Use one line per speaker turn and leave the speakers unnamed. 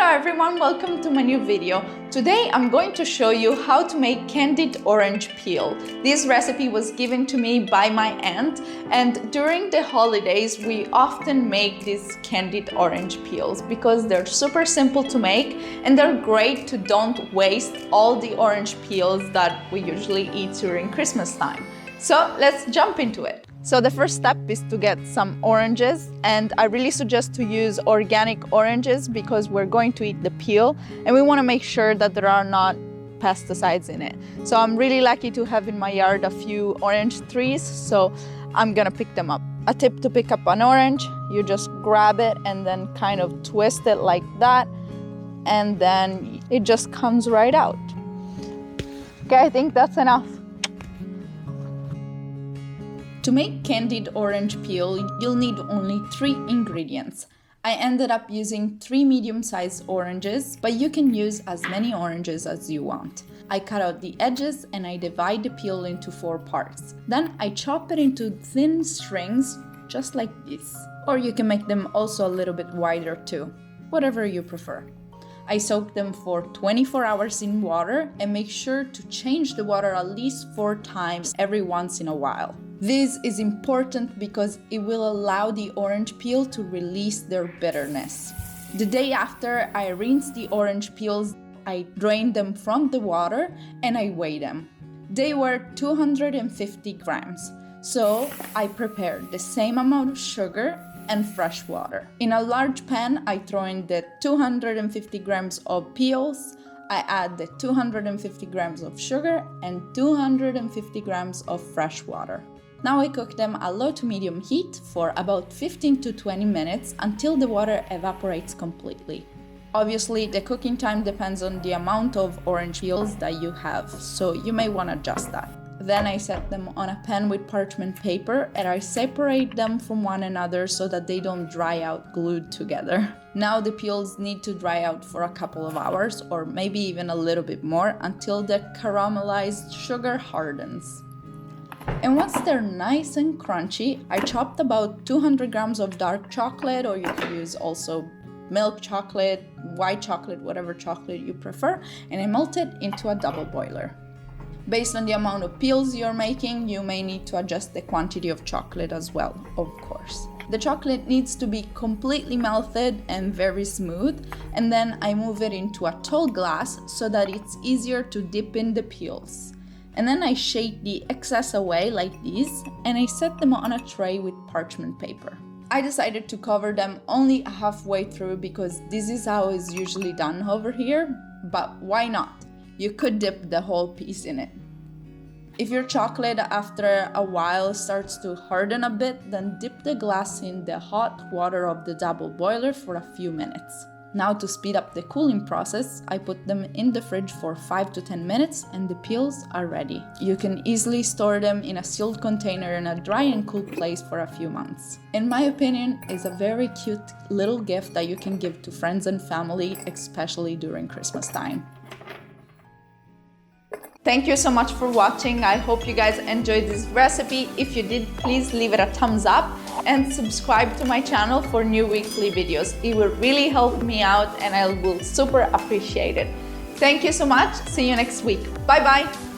Hello everyone, welcome to my new video. Today I'm going to show you how to make candied orange peel. This recipe was given to me by my aunt, and during the holidays we often make these candied orange peels because they're super simple to make and they're great to don't waste all the orange peels that we usually eat during Christmas time. So let's jump into it. So the first step is to get some oranges, and I really suggest to use organic oranges because we're going to eat the peel and we want to make sure that there are not pesticides in it. So I'm really lucky to have in my yard a few orange trees, so I'm gonna pick them up. A tip to pick up an orange, you just grab it and then kind of twist it like that, and then it just comes right out. Okay, I think that's enough. To make candied orange peel, you'll need only 3 ingredients. I ended up using 3 medium-sized oranges, but you can use as many oranges as you want. I cut out the edges and I divide the peel into 4 parts. Then I chop it into thin strings, just like this. Or you can make them also a little bit wider too, whatever you prefer. I soak them for 24 hours in water and make sure to change the water at least 4 times every once in a while. This is important because it will allow the orange peel to release their bitterness. The day after I rinse the orange peels, I drain them from the water and I weigh them. They were 250 grams, so I prepared the same amount of sugar and fresh water. In a large pan, I throw in the 250 grams of peels, I add the 250 grams of sugar and 250 grams of fresh water. Now I cook them at low to medium heat for about 15 to 20 minutes until the water evaporates completely. Obviously, the cooking time depends on the amount of orange peels that you have, so you may want to adjust that. Then I set them on a pan with parchment paper and I separate them from one another so that they don't dry out glued together. Now the peels need to dry out for a couple of hours or maybe even a little bit more until the caramelized sugar hardens. And once they're nice and crunchy, I chopped about 200 grams of dark chocolate, or you can use also milk chocolate, white chocolate, whatever chocolate you prefer, and I melt it into a double boiler. Based on the amount of peels you're making, you may need to adjust the quantity of chocolate as well, of course. The chocolate needs to be completely melted and very smooth, and then I move it into a tall glass so that it's easier to dip in the peels. And then I shake the excess away like this, and I set them on a tray with parchment paper. I decided to cover them only halfway through because this is how it's usually done over here, but why not? You could dip the whole piece in it. If your chocolate after a while starts to harden a bit, then dip the glass in the hot water of the double boiler for a few minutes. Now to speed up the cooling process, I put them in the fridge for 5 to 10 minutes and the peels are ready. You can easily store them in a sealed container in a dry and cool place for a few months. In my opinion, it's a very cute little gift that you can give to friends and family, especially during Christmas time. Thank you so much for watching. I hope you guys enjoyed this recipe. If you did, please leave it a thumbs up and subscribe to my channel for new weekly videos. It will really help me out and I will super appreciate it. Thank you so much. See you next week. Bye bye.